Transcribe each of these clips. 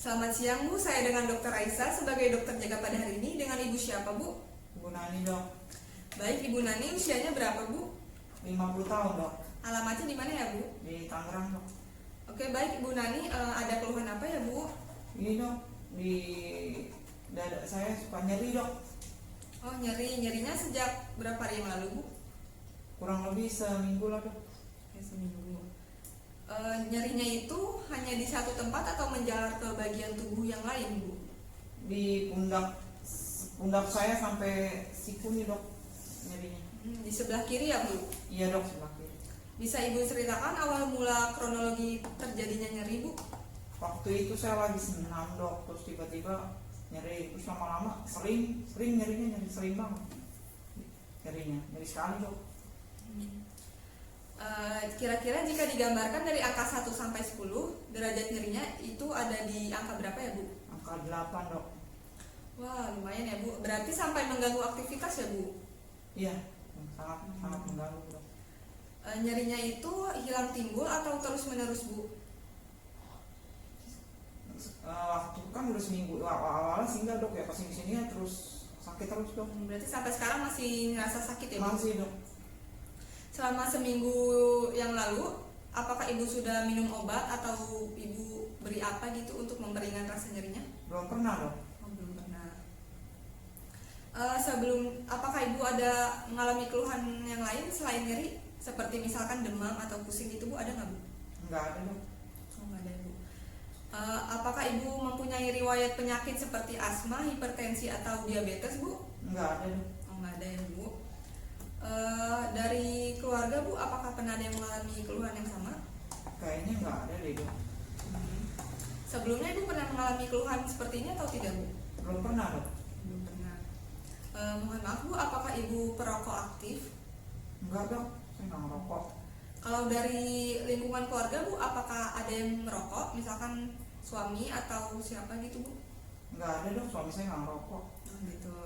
Selamat siang Bu, saya dengan Dr. Aisyah sebagai dokter jaga pada hari ini. Dengan Ibu siapa Bu? Ibu Nani dok, Baik, Ibu Nani usianya berapa Bu? 50 tahun dok, Alamatnya di mana ya Bu? di Tangerang dok. Oke baik Ibu Nani, ada keluhan apa ya Bu? Ini dok, di dada saya suka nyeri dok, Oh nyerinya sejak berapa hari yang lalu Bu? kurang lebih seminggu lah dok. Ya, seminggu. Nyerinya itu hanya di satu tempat atau menjalar ke bagian tubuh yang lain Bu? Di pundak saya sampai siku nih dok, nyerinya. Di sebelah kiri ya Bu? Iya dok, sebelah kiri. Bisa Ibu ceritakan awal mula kronologi terjadinya nyeri Bu? Waktu itu saya lagi senam dok, terus tiba-tiba nyeri, terus lama-lama sering nyerinya, sering banget nyeri sekali dok. Kira-kira jika digambarkan dari angka 1 sampai 10, derajat nyerinya itu ada di angka berapa ya Bu? Angka 8 dok. Wah lumayan ya Bu, berarti sampai mengganggu aktivitas ya Bu? Iya, sangat mengganggu dok. Nyerinya itu hilang timbul atau terus menerus Bu? Waktu kan udah seminggu, awalnya singgah dok ya, pas sini ya terus sakit terus dok. Berarti sampai sekarang masih ngerasa sakit ya Bu? Masih dok. Selama seminggu yang lalu, apakah Ibu sudah minum obat atau Ibu beri apa gitu untuk memperingan rasa nyerinya? Belum pernah dok. Oh, belum pernah. Apakah Ibu ada mengalami keluhan yang lain selain nyeri? Seperti misalkan demam atau pusing gitu Bu, ada nggak Bu? Nggak ada dok. Oh, nggak ada Bu. Apakah Ibu mempunyai riwayat penyakit seperti asma, hipertensi atau diabetes Bu? Nggak ada dok. Oh, nggak ada ya Bu. Dari keluarga Bu, apakah pernah ada yang mengalami keluhan yang sama? Kayaknya nggak ada deh dok. Sebelumnya Ibu pernah mengalami keluhan seperti ini atau tidak Bu? Belum pernah dok. Belum pernah. Mohon maaf Bu, apakah Ibu perokok aktif? Nggak dok, saya nggak ngerokok. Kalau dari lingkungan keluarga Bu, apakah ada yang merokok? Misalkan suami atau siapa gitu Bu? Nggak ada dok, suami saya nggak ngerokok. Oh, gitu.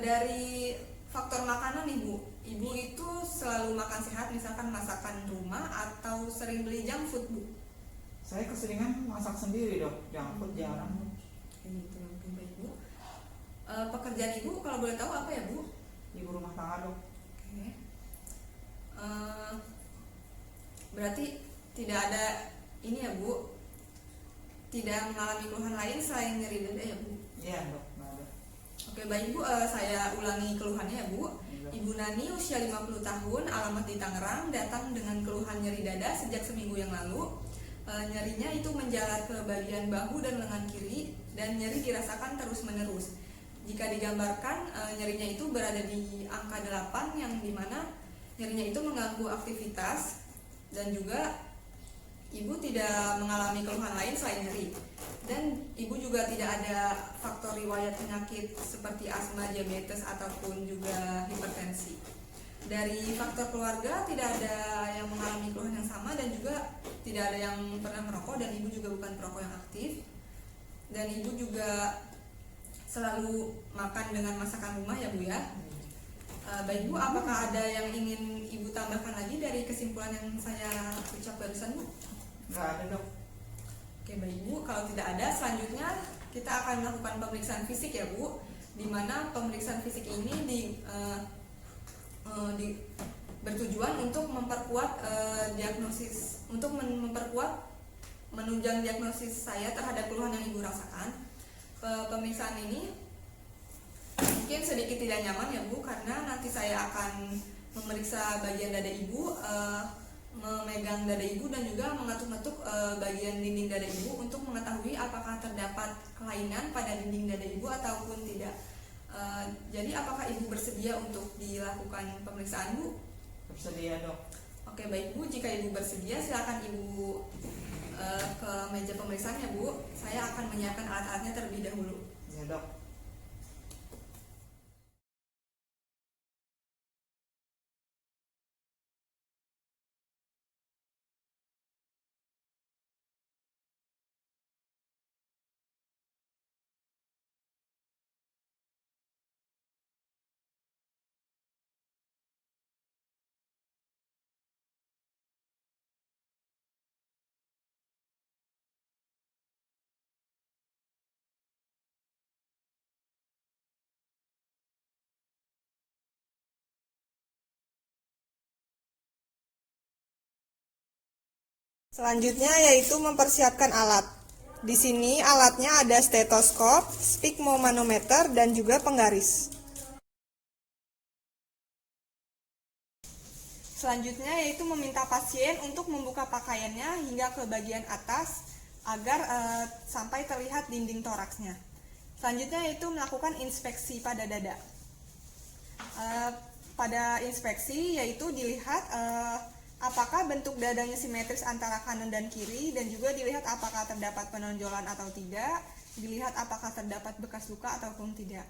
Dari faktor makanan nih Bu, Ibu itu selalu makan sehat, misalkan masakan rumah atau sering beli junk food Bu? Saya keseringan masak sendiri dok, junk food jarang dok. Kayak gitu, oke, baik Bu. Pekerjaan Ibu kalau boleh tahu apa ya Bu? Ibu rumah tangga dok. Oke. Berarti tidak ada ini ya Bu, tidak mengalami keluhan lain selain nyeri dada ya Bu? Iya dok, nggak ada. Oke baik Bu, saya ulangi keluhannya ya Bu. Ibu Nani usia 50 tahun, alamat di Tangerang, datang dengan keluhan nyeri dada sejak seminggu yang lalu. Nyerinya itu menjalar ke bagian bahu dan lengan kiri, dan nyeri dirasakan terus menerus. Jika digambarkan, nyerinya itu berada di angka 8, yang dimana nyerinya itu mengganggu aktivitas, dan juga Ibu tidak mengalami keluhan lain selain nyeri. Dan Ibu juga tidak ada faktor riwayat penyakit seperti asma, diabetes, ataupun juga hipertensi. Dari faktor keluarga tidak ada yang mengalami keluhan yang sama, dan juga tidak ada yang pernah merokok, dan Ibu juga bukan perokok yang aktif. Dan Ibu juga selalu makan dengan masakan rumah ya Bu ya. Baik Bu, apakah ada yang ingin Ibu tambahkan lagi dari kesimpulan yang saya ucap barusan Bu? Nggak ada dok. Oke baik Bu, kalau tidak ada selanjutnya kita akan melakukan pemeriksaan fisik ya Bu, di mana pemeriksaan fisik ini bertujuan untuk memperkuat diagnosis, untuk memperkuat menunjang diagnosis saya terhadap keluhan yang Ibu rasakan. Pemeriksaan ini mungkin sedikit tidak nyaman ya Bu, karena nanti saya akan memeriksa bagian dada Ibu, memegang dada Ibu, dan juga mengetuk-ngetuk bagian dinding dada Ibu untuk mengetahui apakah terdapat kelainan pada dinding dada Ibu ataupun tidak. Jadi apakah Ibu bersedia untuk dilakukan pemeriksaan Bu? Bersedia dok. Oke baik Bu, jika Ibu bersedia silakan Ibu ke meja pemeriksaan ya Bu. Saya akan menyiapkan alat-alatnya terlebih dahulu. Ya dok. Selanjutnya yaitu mempersiapkan alat. Di sini alatnya ada stetoskop, sphygmomanometer, dan juga penggaris. Selanjutnya yaitu meminta pasien untuk membuka pakaiannya hingga ke bagian atas agar sampai terlihat dinding toraksnya. Selanjutnya yaitu melakukan inspeksi pada dada. Pada inspeksi yaitu dilihat apakah bentuk dadanya simetris antara kanan dan kiri, dan juga dilihat apakah terdapat penonjolan atau tidak, dilihat apakah terdapat bekas luka ataupun tidak.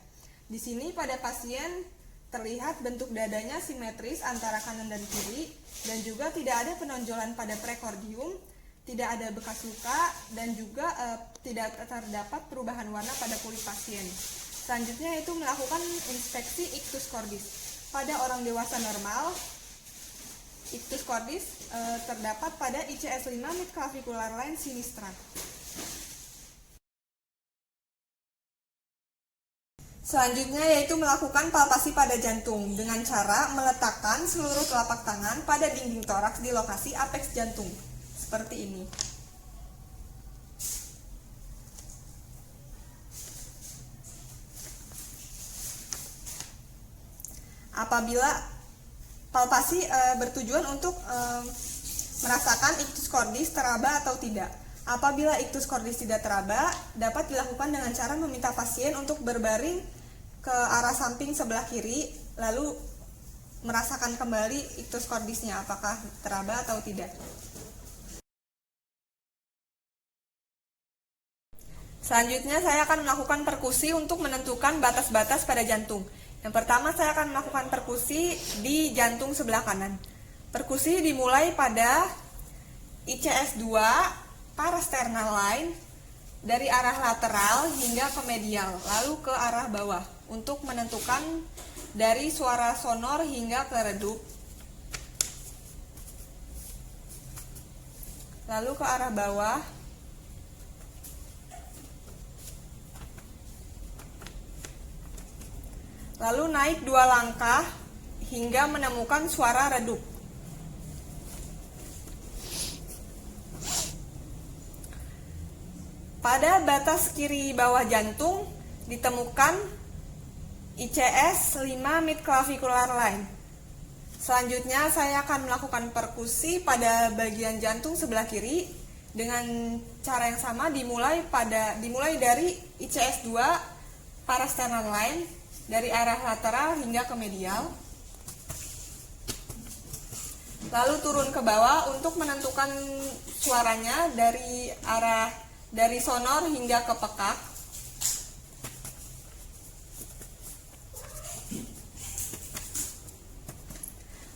Di sini pada pasien terlihat bentuk dadanya simetris antara kanan dan kiri, dan juga tidak ada penonjolan pada prekordium, tidak ada bekas luka, dan juga tidak terdapat perubahan warna pada kulit pasien. Selanjutnya yaitu melakukan inspeksi ictus cordis. Pada orang dewasa normal, ictus cordis terdapat pada ICS 5 midclavicular line sinistra. Selanjutnya yaitu melakukan palpasi pada jantung dengan cara meletakkan seluruh telapak tangan pada dinding toraks di lokasi apeks jantung, seperti ini. Apabila palpasi bertujuan untuk merasakan ictus cordis teraba atau tidak. Apabila ictus cordis tidak teraba, dapat dilakukan dengan cara meminta pasien untuk berbaring ke arah samping sebelah kiri, lalu merasakan kembali ictus cordisnya apakah teraba atau tidak. Selanjutnya saya akan melakukan perkusi untuk menentukan batas-batas pada jantung. Yang pertama saya akan melakukan perkusi di jantung sebelah kanan. Perkusi dimulai pada ICS 2 parasternal line dari arah lateral hingga ke medial, lalu ke arah bawah untuk menentukan dari suara sonor hingga ke redup, lalu ke arah bawah, lalu naik 2 langkah hingga menemukan suara redup. Pada batas kiri bawah jantung ditemukan ICS 5 midclavicular line. Selanjutnya saya akan melakukan perkusi pada bagian jantung sebelah kiri dengan cara yang sama, dimulai dari ICS 2 parasternal line dari arah lateral hingga ke medial, lalu turun ke bawah untuk menentukan suaranya dari sonor hingga ke pekak,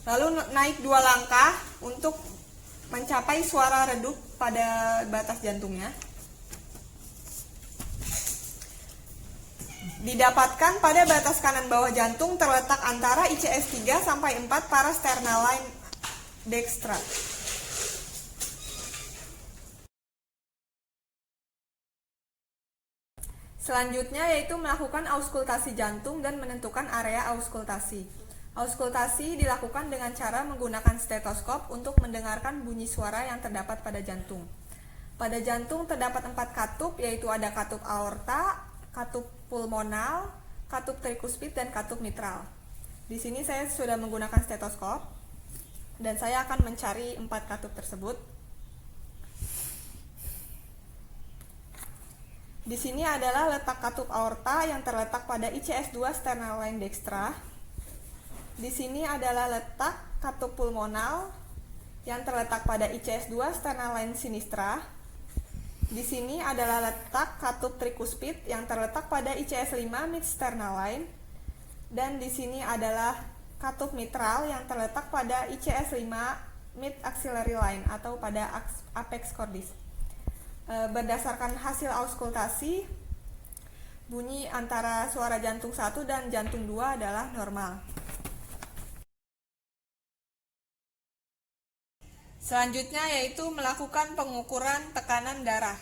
lalu naik 2 langkah untuk mencapai suara redup pada batas jantungnya. Didapatkan pada batas kanan bawah jantung terletak antara ICS 3 sampai 4 parasternal line dextra. Selanjutnya yaitu melakukan auskultasi jantung dan menentukan area auskultasi. Auskultasi dilakukan dengan cara menggunakan stetoskop untuk mendengarkan bunyi suara yang terdapat pada jantung. Pada jantung terdapat 4 katup, yaitu ada katup aorta, katup pulmonal, katup trikuspid, dan katup mitral. Di sini saya sudah menggunakan stetoskop dan saya akan mencari 4 katup tersebut. Di sini adalah letak katup aorta yang terletak pada ICS 2 sternal line dextra. Di sini adalah letak katup pulmonal yang terletak pada ICS 2 sternal line sinistra. Di sini adalah letak katup trikuspid yang terletak pada ICS 5 mid sternal line, dan di sini adalah katup mitral yang terletak pada ICS 5 mid axillary line atau pada apex cordis. Berdasarkan hasil auskultasi, bunyi antara suara jantung 1 dan jantung 2 adalah normal. Selanjutnya yaitu melakukan pengukuran tekanan darah.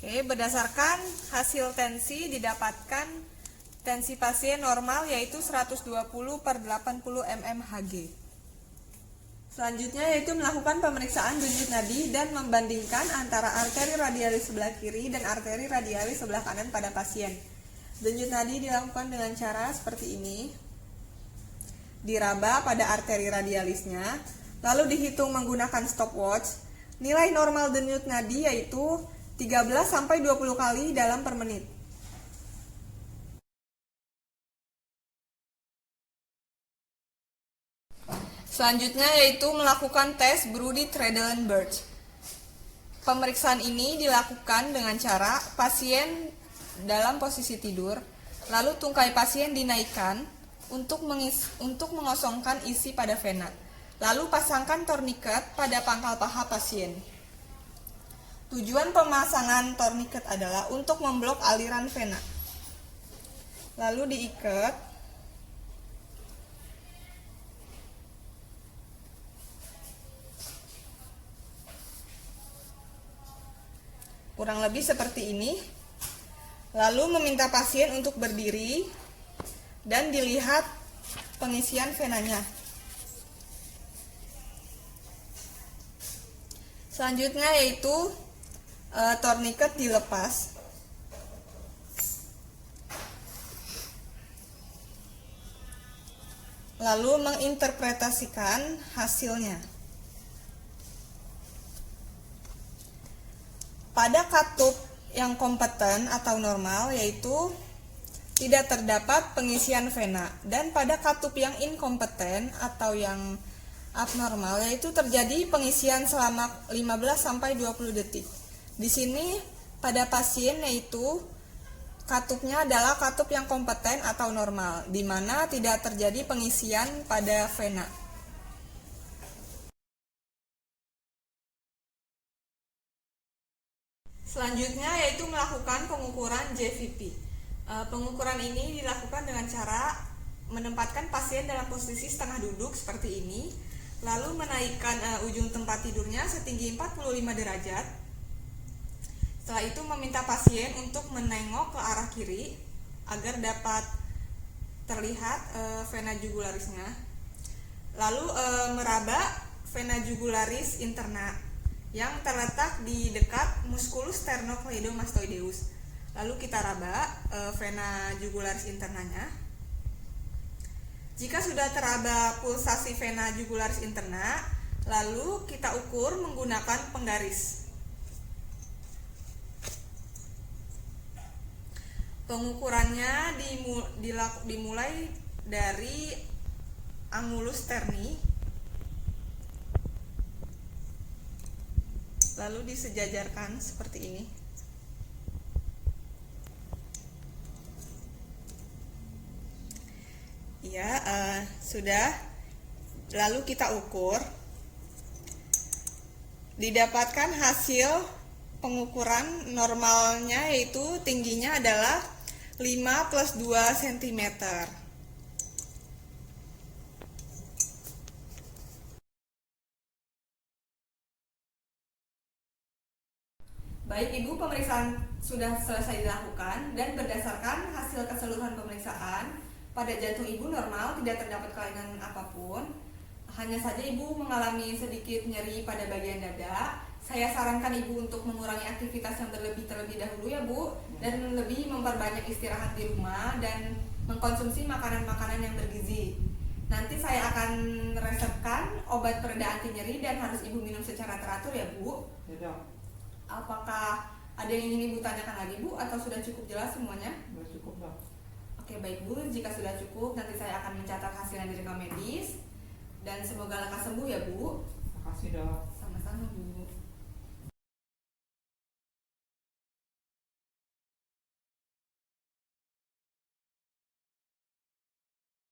Oke, berdasarkan hasil tensi didapatkan tensi pasien normal yaitu 120/80 mmHg. Selanjutnya yaitu melakukan pemeriksaan denyut nadi dan membandingkan antara arteri radialis sebelah kiri dan arteri radialis sebelah kanan pada pasien. Denyut nadi dilakukan dengan cara seperti ini. Diraba pada arteri radialisnya, lalu dihitung menggunakan stopwatch. Nilai normal denyut nadi yaitu 13-20 kali dalam per menit. Selanjutnya yaitu melakukan tes Brody-Tredelin-Birch. Pemeriksaan ini dilakukan dengan cara pasien dalam posisi tidur, lalu tungkai pasien dinaikkan untuk mengosongkan isi pada vena. Lalu pasangkan torniket pada pangkal paha pasien. Tujuan pemasangan torniket adalah untuk memblok aliran vena. Lalu diikat. Kurang lebih seperti ini. Lalu meminta pasien untuk berdiri dan dilihat pengisian venanya. Selanjutnya yaitu torniket dilepas. Lalu menginterpretasikan hasilnya. Pada katup yang kompeten atau normal yaitu tidak terdapat pengisian vena, dan pada katup yang inkompeten atau yang abnormal yaitu terjadi pengisian selama 15-20 detik. Di sini pada pasien yaitu katupnya adalah katup yang kompeten atau normal, di mana tidak terjadi pengisian pada vena. Selanjutnya yaitu melakukan pengukuran JVP. Pengukuran ini dilakukan dengan cara menempatkan pasien dalam posisi setengah duduk seperti ini, lalu menaikkan ujung tempat tidurnya setinggi 45 derajat. Setelah itu meminta pasien untuk menengok ke arah kiri agar dapat terlihat vena jugularisnya. Lalu meraba vena jugularis interna yang terletak di dekat musculus sternocleidomastoideus. Lalu kita raba vena jugularis internanya. Jika sudah teraba pulsasi vena jugularis interna, lalu kita ukur menggunakan penggaris. Pengukurannya dimulai dari angulus sterni, lalu disejajarkan seperti ini. Ya, sudah. Lalu kita ukur. Didapatkan hasil pengukuran normalnya yaitu tingginya adalah 5+2 cm. Baik Ibu, pemeriksaan sudah selesai dilakukan dan berdasarkan hasil keseluruhan pemeriksaan, pada jantung Ibu normal, tidak terdapat kelainan apapun. Hanya saja Ibu mengalami sedikit nyeri pada bagian dada. Saya sarankan Ibu untuk mengurangi aktivitas yang terlebih dahulu ya Bu, dan lebih memperbanyak istirahat di rumah dan mengkonsumsi makanan-makanan yang bergizi. Nanti saya akan resepkan obat pereda anti nyeri dan harus Ibu minum secara teratur ya Bu. Ya, Apakah ada yang ingin Ibu tanyakan lagi Bu, atau sudah cukup jelas semuanya? sudah cukup dok. Oke baik Bu, jika sudah cukup nanti saya akan mencatat hasilnya di rekam medis dan semoga lekas sembuh ya Bu. Makasih dok. Sama-sama Bu.